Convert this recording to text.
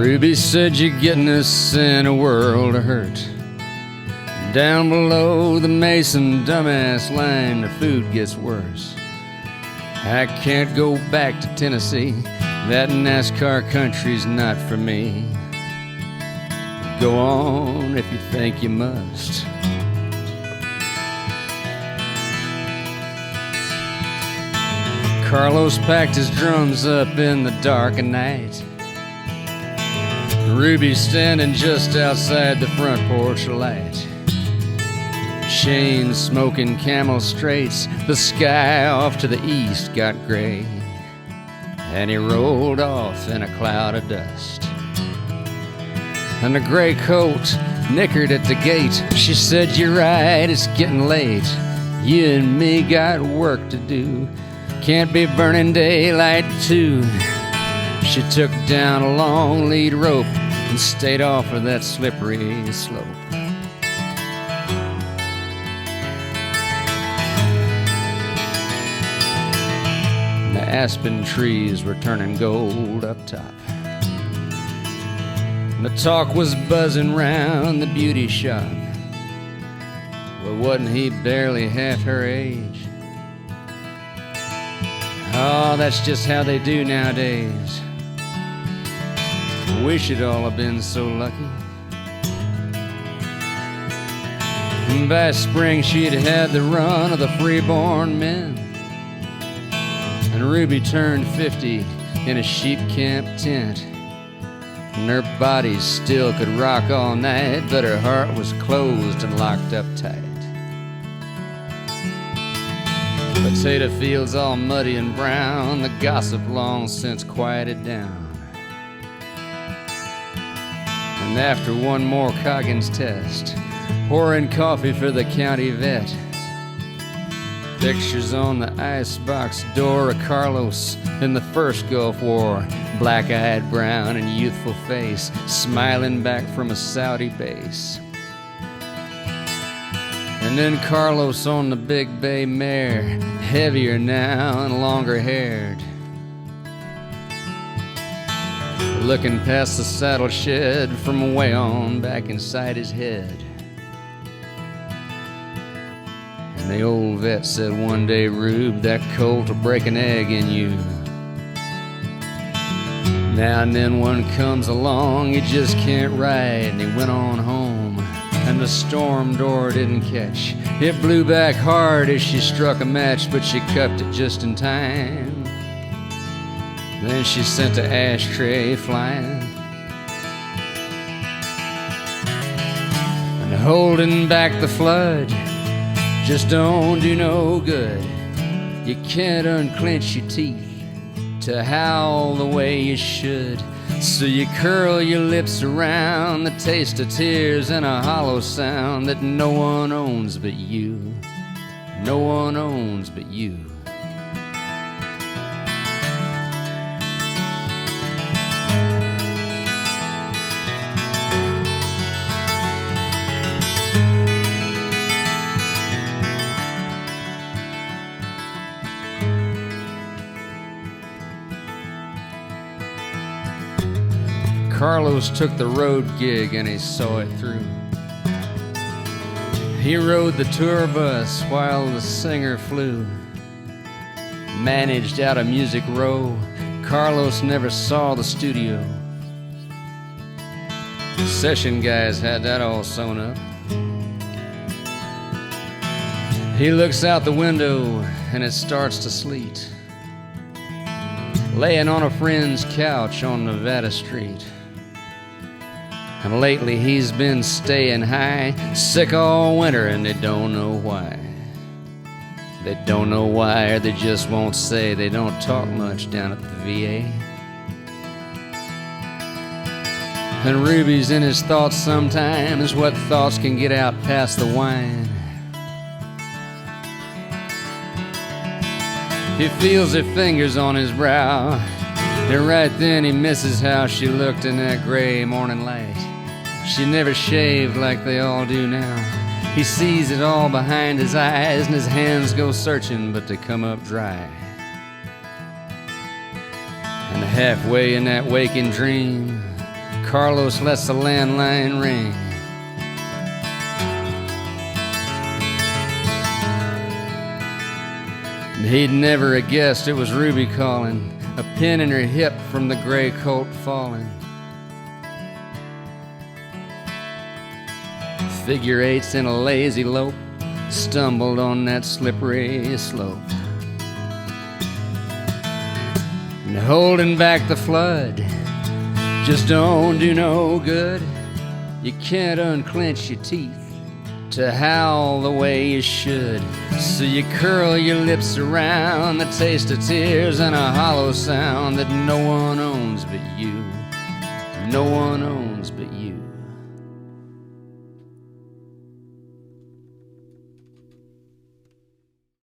Ruby said, you're getting us in a world of hurt. Down below the Mason dumbass line, the food gets worse. I can't go back to Tennessee. That NASCAR country's not for me. Go on if you think you must. Carlos packed his drums up in the dark of night. Ruby's standing just outside the front porch light. Chain smoking Camel straights, the sky off to the east got gray, and he rolled off in a cloud of dust. And the gray coat nickered at the gate. She said, you're right, it's getting late. You and me got work to do. Can't be burning daylight too. She took down a long lead rope and stayed off of that slippery slope. The aspen trees were turning gold up top. The talk was buzzing round the beauty shop. Well, wasn't he barely half her age? Oh, that's just how they do nowadays. We should all have been so lucky. And by spring she'd had the run of the freeborn men. And Ruby turned 50 in a sheep camp tent. And her body still could rock all night, but her heart was closed and locked up tight. Potato fields all muddy and brown, the gossip long since quieted down. And after one more Coggins test, pouring coffee for the county vet, pictures on the icebox door of Carlos in the first Gulf War, black-eyed, brown, and youthful face, smiling back from a Saudi base. And then Carlos on the Big Bay mare, heavier now and longer-haired, looking past the saddle shed from way on back inside his head. And the old vet said one day, Rube, that colt will break an egg in you. Now and then one comes along you just can't ride, and he went on home. And the storm door didn't catch. It blew back hard as she struck a match, but she cupped it just in time. Then she sent the ashtray flying. And holding back the flood just don't do no good. You can't unclench your teeth to howl the way you should. So you curl your lips around the taste of tears and a hollow sound that no one owns but you. No one owns but you. Carlos took the road gig and he saw it through. He rode the tour bus while the singer flew. Managed out of Music Row, Carlos never saw the studio. Session guys had that all sewn up. He looks out the window and it starts to sleet, laying on a friend's couch on Nevada Street. And lately he's been staying high, sick all winter, and they don't know why. They don't know why, or they just won't say. They don't talk much down at the VA. And Ruby's in his thoughts sometimes, what thoughts can get out past the wine. He feels her fingers on his brow, and right then he misses how she looked in that gray morning light. She never shaved like they all do now. He sees it all behind his eyes, and his hands go searching, but they come up dry. And halfway in that waking dream, Carlos lets the landline ring. He'd never have guessed it was Ruby calling, a pin in her hip from the gray coat falling. Figure eights in a lazy lope stumbled on that slippery slope. And holding back the flood just don't do no good. You can't unclench your teeth to howl the way you should. So you curl your lips around the taste of tears and a hollow sound that no one owns but you. No one owns